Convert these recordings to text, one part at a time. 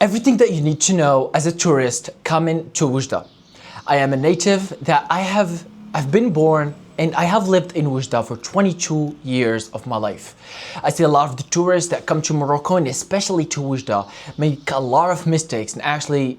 Everything that you need to know as a tourist coming to Oujda. I am a native that I've been born and I have lived in Oujda for 22 years of my life. I see a lot of the tourists that come to Morocco and especially to Oujda make a lot of mistakes, and actually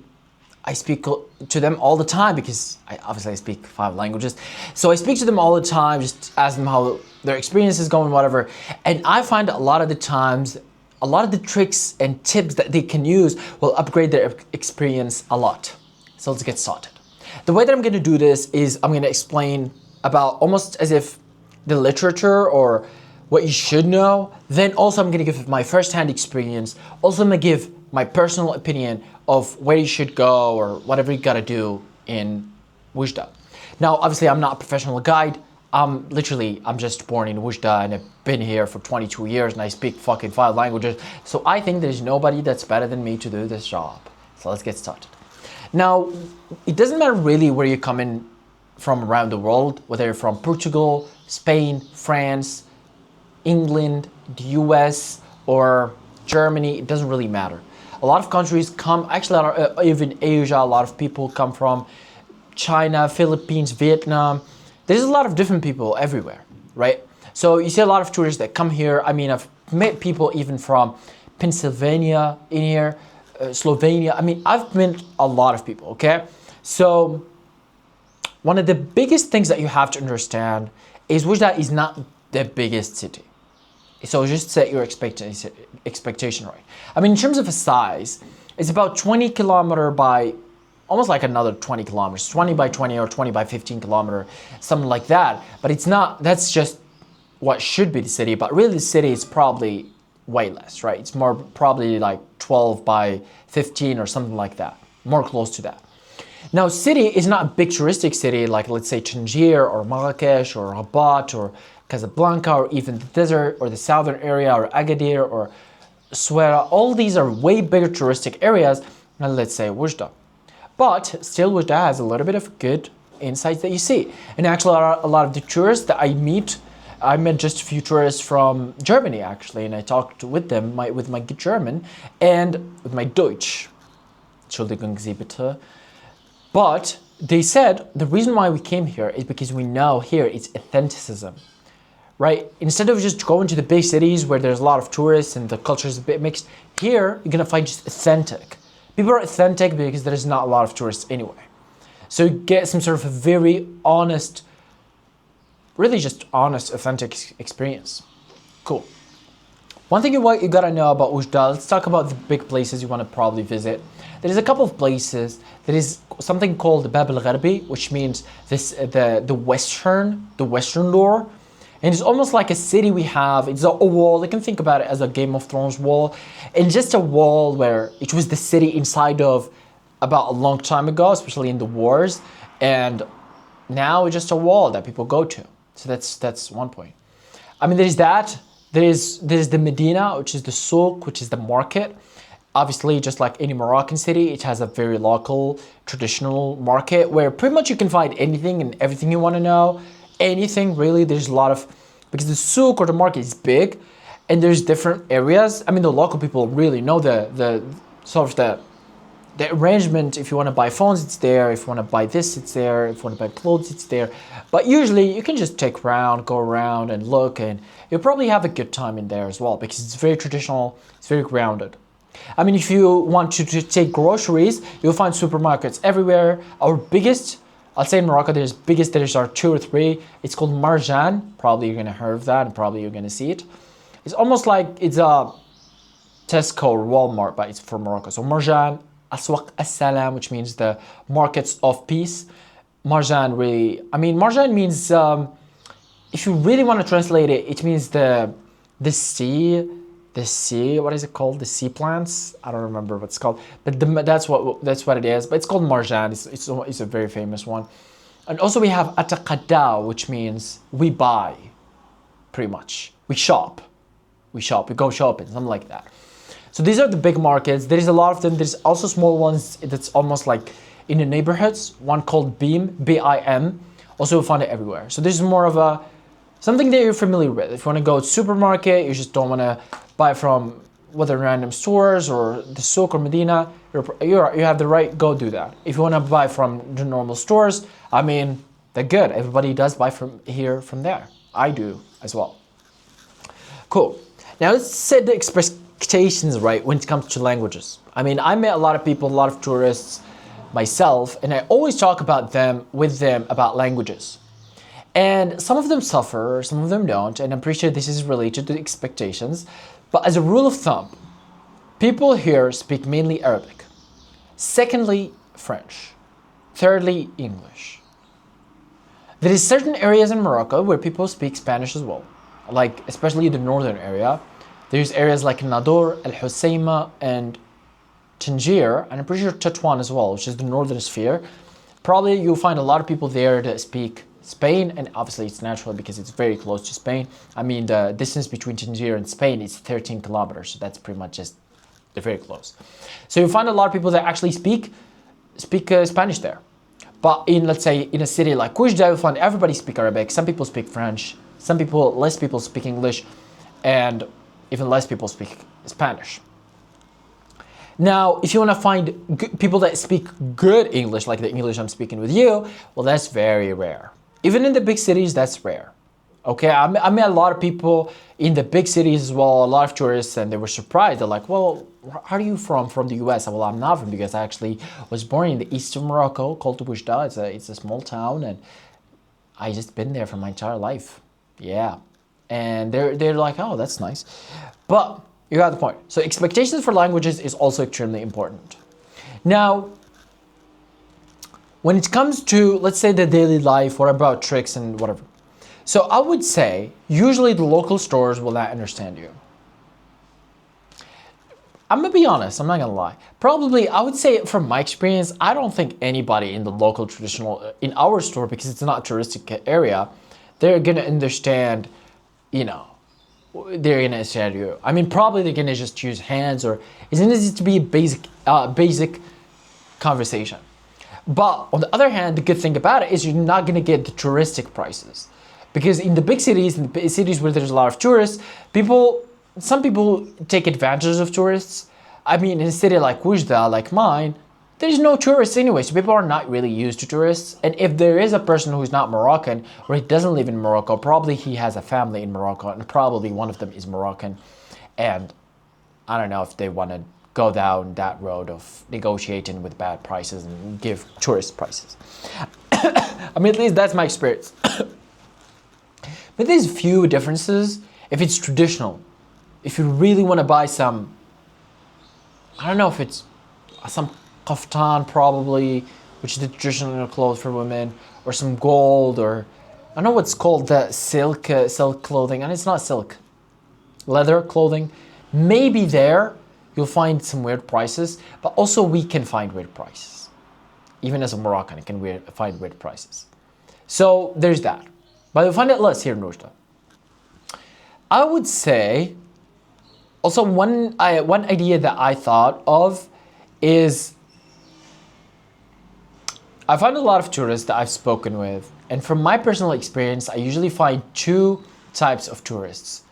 I speak to them all the time because I speak 5 languages. So I speak to them all the time, just ask them how their experience is going, whatever. And I find a lot of the times, a lot of the tricks and tips that they can use will upgrade their experience a lot. So let's get started. The way that I'm gonna do this is I'm gonna explain about almost as if the literature or what you should know. Then also I'm gonna give my first-hand experience. Also I'm gonna give my personal opinion of where you should go or whatever you gotta do in Oujda. Now, obviously I'm not a professional guide. I'm just born in Oujda and I've been here for 22 years and I speak fucking 5 languages. So I think there's nobody that's better than me to do this job. So let's get started. Now, it doesn't matter really where you're coming from around the world, whether you're from Portugal, Spain, France, England, the US, or Germany, it doesn't really matter. A lot of countries come, actually even Asia, a lot of people come from China, Philippines, Vietnam. There's a lot of different people everywhere, right? So you see a lot of tourists that come here. I mean, I've met people even from Pennsylvania in here, Slovenia. I mean, I've met a lot of people, okay? So one of the biggest things that you have to understand is Oujda is not the biggest city. So just set your expectation right. I mean, in terms of a size, it's about 20 kilometer by almost like another 20 kilometers, 20 by 20 or 20 by 15 kilometer, something like that. But it's not, that's just what should be the city, but really the city is probably way less, right? It's more probably like 12 by 15 or something like that, more close to that. Now, city is not a big touristic city like, let's say, Tangier or Marrakesh or Rabat or Casablanca or even the desert or the southern area or Agadir or Souera. All these are way bigger touristic areas than, let's say, Oujda. But still, Oujda has a little bit of good insights that you see. And actually, a lot of the tourists that I met just a few tourists from Germany, actually, and I talked with them with my German and with my Deutsch. Entschuldigung Sie bitte. But they said the reason why we came here is because we know here it's authenticism, right? Instead of just going to the big cities where there's a lot of tourists and the culture is a bit mixed, here you're gonna find just authentic. People are authentic because there's not a lot of tourists anyway. So you get some sort of a very honest, really just honest, authentic experience. Cool. One thing you gotta know about Oujda, let's talk about the big places you wanna probably visit. There's a couple of places. There is something called Bab al-Gharbi, which means the western door. And it's almost like a city we have. It's a wall. You can think about it as a Game of Thrones wall. And just a wall where it was the city inside of about a long time ago, especially in the wars. And now it's just a wall that people go to. So that's one point. I mean, there's that. There's the Medina, which is the souk, which is the market. Obviously, just like any Moroccan city, it has a very local, traditional market where pretty much you can find anything and everything you want to know. Anything really. There's a lot of, because the souk or the market is big and there's different areas. I mean, the local people really know the sort of the arrangement. If you want to buy phones, it's there. If you want to buy this, it's there. If you want to buy clothes, it's there. But usually you can just go around and look, and you'll probably have a good time in there as well because it's very traditional. It's very grounded. I mean, if you want to take groceries, you'll find supermarkets everywhere. Our biggest, I'll say in Morocco, there are 2 or 3. It's called Marjan. Probably you're gonna heard of that, and probably you're gonna see it. It's almost like it's a Tesco or Walmart, but it's for Morocco. So Marjan, Aswaq As-Salam, which means the markets of peace. Marjan really, I mean, Marjan means, if you really want to translate it, it means the sea, what is it called? The sea plants? I don't remember what it's called, but that's what it is. But it's called Marjan. It's a very famous one. And also we have Ataqada, which means we buy, pretty much. We shop, we go shopping, something like that. So these are the big markets. There is a lot of them. There's also small ones that's almost like in the neighborhoods. One called BIM, B-I-M. Also you'll find it everywhere. So this is more of a something that you're familiar with. If you want to go to supermarket, you just don't want to buy from whether random stores or the souk or Medina, you have the right, go do that. If you want to buy from the normal stores, I mean, they're good. Everybody does buy from here, from there. I do as well. Cool. Now let's set the expectations right when it comes to languages. I mean, I met a lot of people, a lot of tourists myself, and I always talk about them with them about languages. And some of them suffer, some of them don't, and I'm pretty sure this is related to expectations. But as a rule of thumb, people here speak mainly Arabic. Secondly, French. Thirdly, English. There is certain areas in Morocco where people speak Spanish as well, like especially the northern area. There's areas like Nador, Al Hoceima, and Tangier, and I'm pretty sure Tetuan as well, which is the northern sphere. Probably you'll find a lot of people there that speak Spain, and obviously it's natural because it's very close to Spain. I mean, the distance between Tangier and Spain is 13 kilometers, so that's pretty much just, they're very close. So you'll find a lot of people that actually speak Spanish there. But in, let's say, in a city like Oujda, you'll find everybody speak Arabic, some people speak French, less people speak English, and even less people speak Spanish. Now, if you want to find people that speak good English, like the English I'm speaking with you, well, that's very rare. Even in the big cities, that's rare. Okay, I met a lot of people in the big cities as well, a lot of tourists, and they were surprised. They're like, well, how are you from? From the US? Well, I'm not from the US. I actually was born in the east of Morocco, called Oujda. It's a small town, and I just been there for my entire life. Yeah. And they're like, oh, that's nice. But you got the point. So expectations for languages is also extremely important. Now, when it comes to, let's say, the daily life or about tricks and whatever. So I would say, usually the local stores will not understand you. I'm gonna be honest, I'm not gonna lie. Probably, I would say from my experience, I don't think anybody in the local traditional, in our store, because it's not a touristic area, they're gonna understand, you know, they're gonna understand you. I mean, probably they're gonna just use hands, or it's gonna to be a basic conversation. But on the other hand, the good thing about it is you're not gonna get the touristic prices. Because in the big cities, in the cities where there's a lot of tourists, some people take advantage of tourists. I mean, in a city like Oujda, like mine, there's no tourists anyway, so people are not really used to tourists. And if there is a person who's not Moroccan, or he doesn't live in Morocco, probably he has a family in Morocco, and probably one of them is Moroccan. And I don't know if they want to go down that road of negotiating with bad prices and give tourist prices. I mean, at least that's my experience. But there's few differences if it's traditional. If you really want to buy some, I don't know if it's some kaftan probably, which is the traditional clothes for women, or some gold, or I don't know what's called the silk clothing, and it's not silk, leather clothing. Maybe there you'll find some weird prices, but also we can find weird prices. Even as a Moroccan, I can find weird prices. So there's that. But you'll find it less here in Oujda. I would say, also one idea that I thought of is, I find a lot of tourists that I've spoken with, and from my personal experience, I usually find two types of tourists.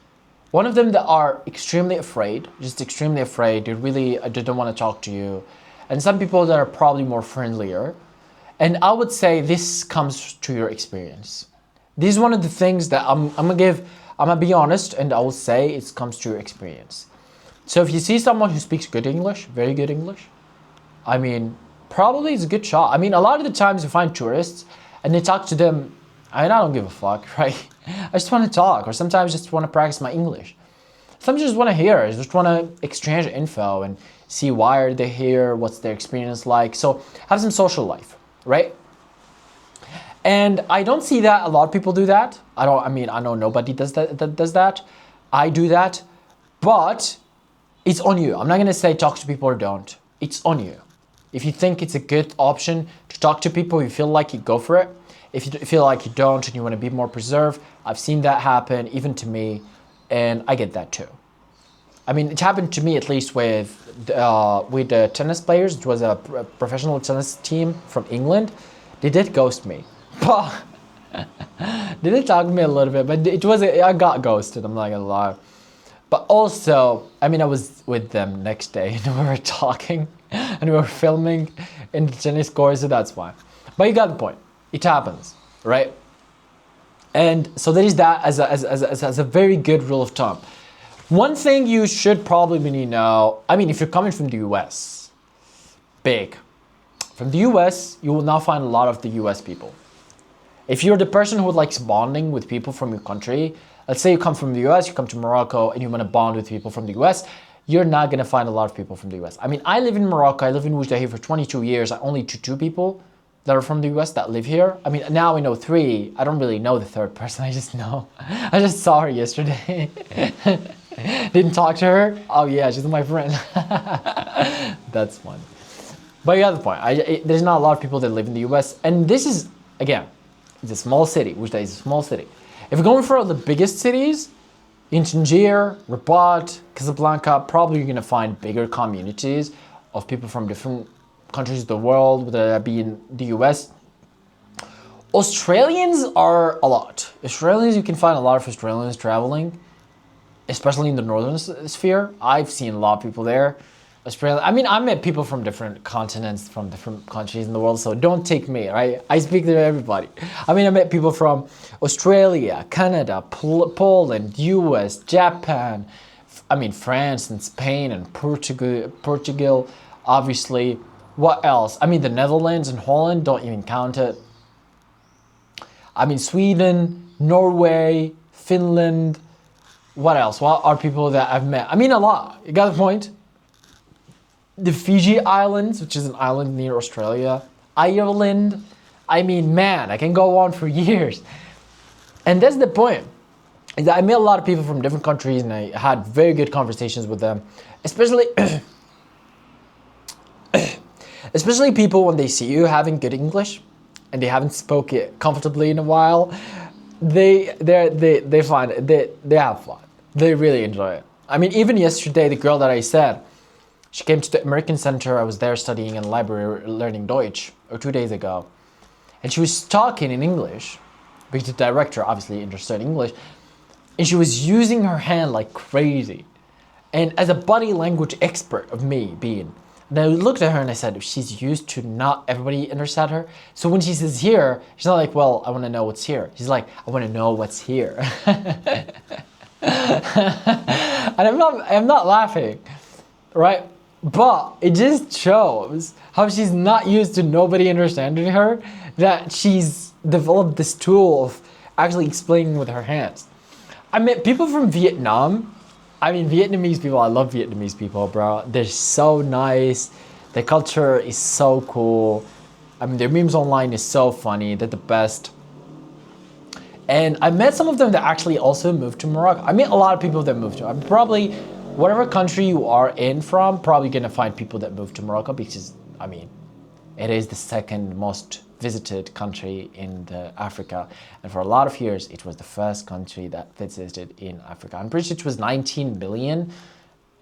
One of them that are extremely afraid, just extremely afraid, they don't want to talk to you. And some people that are probably more friendlier. And I would say this comes to your experience. This is one of the things that I'm gonna be honest, and I will say it comes to your experience. So if you see someone who speaks good English, very good English, I mean, probably it's a good shot. I mean, a lot of the times you find tourists and they talk to them, I don't give a fuck, right? I just want to talk, or sometimes just want to practice my English. Sometimes just want to hear, I just want to exchange info and see why are they here, what's their experience like. So have some social life, right? And I don't see that a lot of people do that. I know nobody does that. I do that, but it's on you. I'm not gonna say talk to people or don't. It's on you. If you think it's a good option to talk to people, you feel like you go for it. If you feel like you don't and you want to be more preserved, I've seen that happen even to me, and I get that too. I mean, it happened to me at least with the tennis players. It was a professional tennis team from England. They did ghost me. They did talk to me a little bit, but I got ghosted, I'm not gonna lie. But also, I mean, I was with them next day and we were talking and we were filming in the tennis court, so that's why. But you got the point. It happens, right? And so there is that as a very good rule of thumb. One thing you should probably know, I mean, if you're coming from the US, big. From the US, you will not find a lot of the US people. If you're the person who likes bonding with people from your country, let's say you come from the US, you come to Morocco, and you want to bond with people from the US, you're not going to find a lot of people from the US. I mean, I live in Morocco, I live in Oujda here for 22 years, I only knew 2 people that are from the US that live here. I mean, now I know 3, I don't really know the third person, I just know. I just saw her yesterday. Didn't talk to her. Oh yeah, she's my friend. That's fun. But you have the point, there's not a lot of people that live in the US, and this is, again, it's a small city, Oujda is a small city. If you're going for the biggest cities, in Tangier, Rabat, Casablanca, probably you're gonna find bigger communities of people from different countries of the world, whether that be in the US. Australians are a lot. Australians, you can find a lot of Australians traveling, especially in the northern sphere. I've seen a lot of people there. Australia, I mean, I met people from different continents, from different countries in the world, so don't take me, right? I speak to everybody. I mean, I met people from Australia, Canada, Poland, US, Japan, I mean, France and Spain and Portugal, obviously. What else? I mean, the Netherlands and Holland, don't even count it. I mean, Sweden, Norway, Finland. What else? What are people that I've met? I mean, a lot. You got the point? The Fiji Islands, which is an island near Australia, Ireland. I mean, man, I can go on for years. And that's the point. I met a lot of people from different countries and I had very good conversations with them, especially especially people when they see you having good English and they haven't spoken it comfortably in a while. They find it, they have fun. They really enjoy it. I mean, even yesterday, the girl that I said, she came to the American Center. I was there studying in the library, learning Deutsch, or 2 days ago. And she was talking in English, because the director obviously understood English, and she was using her hand like crazy. And as a body language expert of me being, and I looked at her and I said, she's used to not everybody understand her. So when she says here, she's not like, well, I want to know what's here. She's like, I want to know what's here. And I'm not laughing, right? But it just shows how she's not used to nobody understanding her, that she's developed this tool of actually explaining with her hands. I met people from Vietnam. I mean, Vietnamese people, I love Vietnamese people, bro. They're so nice. Their culture is so cool. I mean, their memes online is so funny. They're the best. And I met some of them that actually also moved to Morocco. I met a lot of people that moved to, I'm probably, whatever country you are in from, probably gonna find people that move to Morocco because, I mean, it is the second most visited country in Africa. And for a lot of years, it was the first country that visited in Africa. I'm pretty sure it was 19 million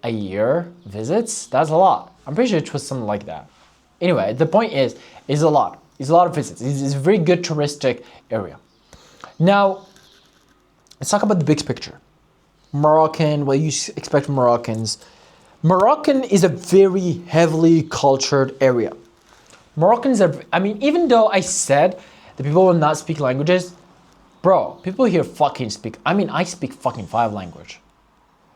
a year visits. That's a lot. I'm pretty sure it was something like that. Anyway, the point is a lot. It's a lot of visits. It's a very good touristic area. Now, let's talk about the big picture. Moroccan, what you expect from Moroccans. Moroccan is a very heavily cultured area. Moroccans are, I mean, even though I said that people will not speak languages, bro, people here fucking speak, I mean, I speak fucking 5 languages.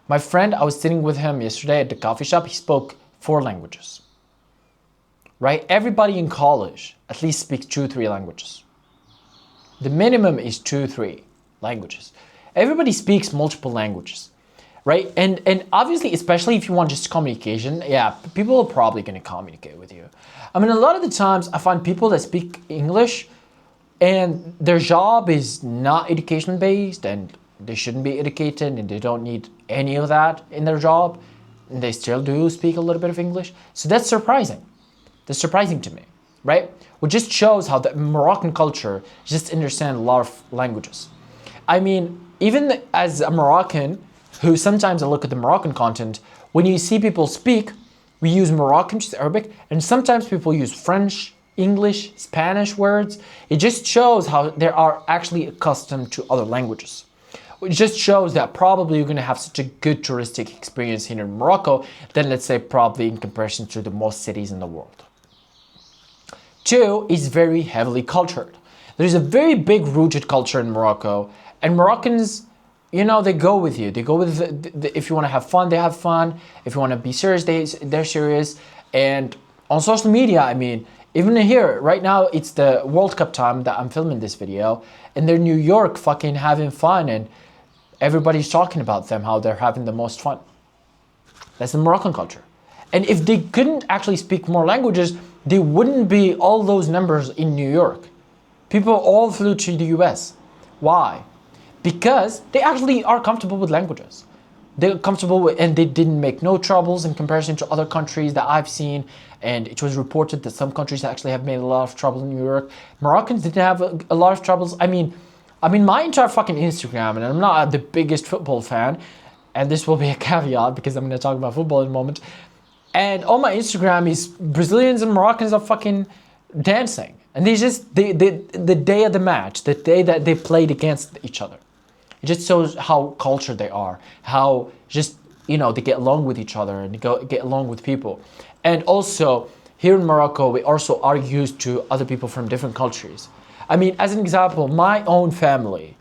My friend, I was sitting with him yesterday at the coffee shop, he spoke 4 languages. Right? Everybody in college at least speaks 2-3 languages. The minimum is 2-3 languages. Everybody speaks multiple languages, right? And obviously, especially if you want just communication, yeah, people are probably gonna communicate with you. I mean, a lot of the times I find people that speak English and their job is not education based and they shouldn't be educated and they don't need any of that in their job. And they still do speak a little bit of English. So that's surprising. That's surprising to me, right? Which just shows how the Moroccan culture just understands a lot of languages. I mean, even as a Moroccan, who sometimes I look at the Moroccan content, when you see people speak, we use Moroccan, which is Arabic, and sometimes people use French, English, Spanish words. It just shows how they are actually accustomed to other languages. which just shows that probably you're going to have such a good touristic experience here in Morocco than, let's say, probably in comparison to the most cities in the world. Two, is very heavily cultured. There's a very big rooted culture in Morocco, and Moroccans, you know, they go with you. They go with if you want to have fun, they have fun. If you want to be serious, they're serious. And on social media, I mean, even here, right now, it's the World Cup time that I'm filming this video, and they're in New York fucking having fun, and everybody's talking about them, how they're having the most fun. That's the Moroccan culture. And if they couldn't actually speak more languages, they wouldn't be all those numbers in New York. People all flew to the US. Why? Because they actually are comfortable with languages. They're comfortable with, and they didn't make no troubles in comparison to other countries that I've seen. And it was reported that some countries actually have made a lot of trouble in New York. Moroccans didn't have a lot of troubles. I mean, my entire fucking Instagram, and I'm not the biggest football fan, and this will be a caveat because I'm going to talk about football in a moment. And on my Instagram is Brazilians and Moroccans are fucking dancing. And they just, the day of the match, the day that they played against each other. It just shows how cultured they are, how just, you know, they get along with each other and get along with people. And also, here in Morocco, we also are used to other people from different countries. I mean, as an example, my own family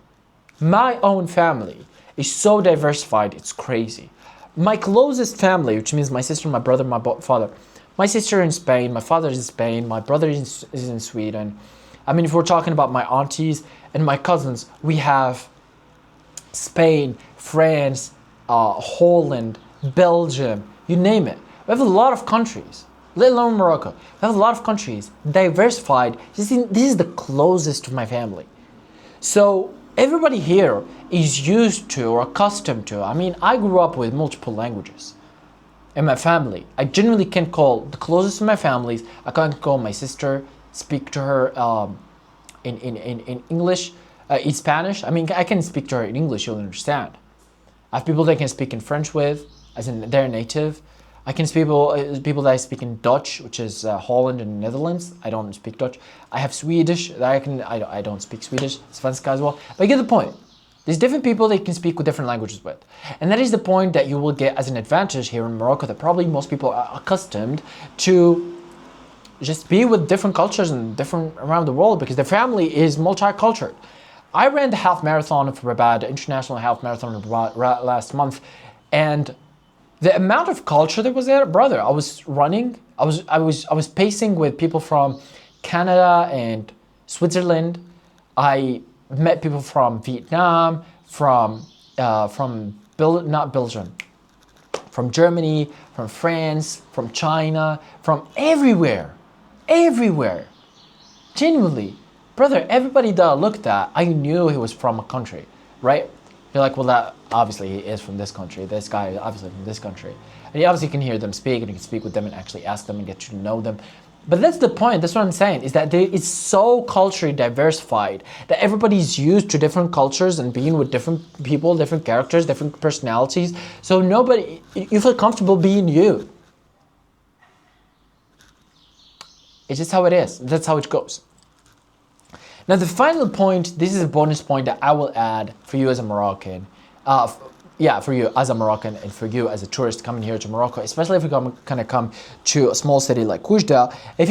is so diversified, it's crazy. My closest family, which means my sister, my brother, my father. My sister in Spain, my father is in Spain, my brother is in Sweden. I mean, if we're talking about my aunties and my cousins, we have Spain, France, Holland, Belgium, you name it. We have a lot of countries, let alone Morocco. We have a lot of countries, diversified. This is the closest to my family. So everybody here is used to or accustomed to. I mean, I grew up with multiple languages in my family. I generally can call the closest to my families. I can call my sister, speak to her in English, in Spanish. I mean, I can speak to her in English, you'll understand. I have people that I can speak in French with, as in they're native. I can speak people that I speak in Dutch, which is Holland and Netherlands. I don't speak Dutch. I have Swedish that I don't speak Swedish, Svenska as well. But you get the point. There's different people that you can speak with different languages with. And that is the point that you will get as an advantage here in Morocco, that probably most people are accustomed to just be with different cultures and different around the world, because their family is multicultural. I ran the half marathon of Rabat, the international half marathon of Rabat last month, and the amount of culture that was there, brother, I was running, I was pacing with people from Canada and Switzerland. I met people from Vietnam, from Germany, from France, from China, from everywhere. Genuinely, brother, everybody that I looked at, I knew he was from a country, right? You're like, well, that obviously he is from this country. This guy is obviously from this country. And you obviously can hear them speak, and you can speak with them and actually ask them and get to know them. But that's the point. That's what I'm saying, is that it's so culturally diversified that everybody's used to different cultures and being with different people, different characters, different personalities. So you feel comfortable being you. It's just how it is. That's how it goes. Now, the final point, this is a bonus point that I will add for you as a Moroccan. For you as a Moroccan and for you as a tourist coming here to Morocco, especially if you're gonna come to a small city like Oujda. If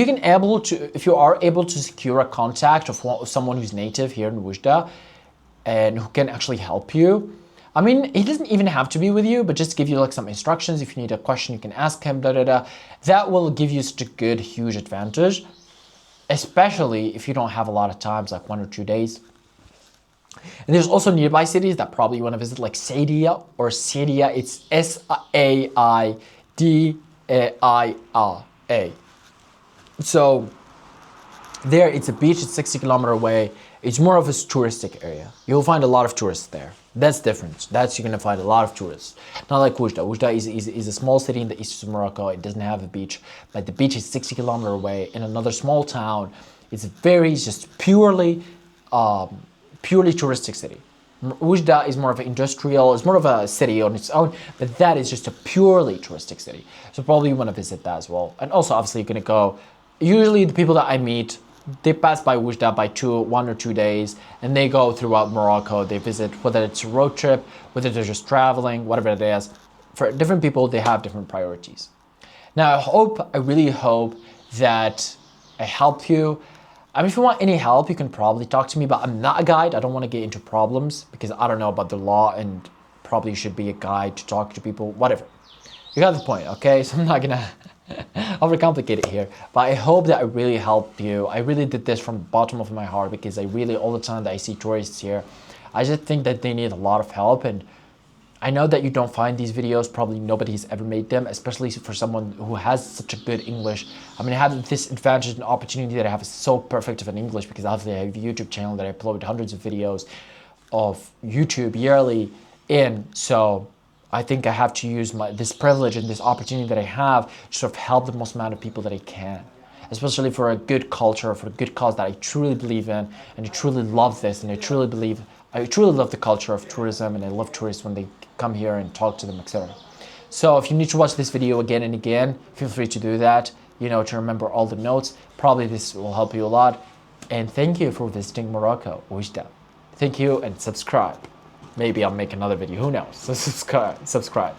you are able to secure a contact of someone who's native here in Oujda and who can actually help you. I mean, he doesn't even have to be with you, but just give you like some instructions. If you need a question, you can ask him, That will give you such a good, huge advantage, especially if you don't have a lot of times, like 1 or 2 days. And there's also nearby cities that probably you want to visit, like Saidia or Saidia. It's Saidia. So there, it's a beach. It's 60 kilometers away. It's more of a touristic area. You'll find a lot of tourists there. That's different. You're gonna find a lot of tourists. Not like Oujda. Oujda is a small city in the east of Morocco. It doesn't have a beach, but the beach is 60 kilometers away in another small town. It's just purely touristic city. Oujda is more of an industrial, it's more of a city on its own, but that is just a purely touristic city. So probably you want to visit that as well. And also, obviously, you're going to go, usually the people that I meet, they pass by Oujda by 1 or 2 days, and they go throughout Morocco. They visit, whether it's a road trip, whether they're just traveling, whatever it is. For different people, they have different priorities. Now, I really hope that I help you. I mean, if you want any help, you can probably talk to me, but I'm not a guide. I don't want to get into problems because I don't know about the law, and probably should be a guide to talk to people, whatever. You got the point, okay? So I'm not gonna overcomplicate it here, but I hope that I really helped you. I really did this from the bottom of my heart because I really, all the time that I see tourists here, I just think that they need a lot of help. And I know that you don't find these videos, probably nobody's ever made them, especially for someone who has such a good English. I mean, I have this advantage and opportunity that I have so perfect of an English because obviously I have a YouTube channel that I upload hundreds of videos of YouTube yearly in. So I think I have to use this privilege and this opportunity that I have to sort of help the most amount of people that I can, especially for a good culture, for a good cause that I truly believe in, and I truly love this, and I truly love the culture of tourism, and I love tourists when they come here and talk to them, etc. So if you need to watch this video again and again, feel free to do that, you know, to remember all the notes. Probably this will help you a lot. And thank you for visiting Morocco, Oujda. Thank you, and subscribe. Maybe I'll make another video, who knows? So subscribe.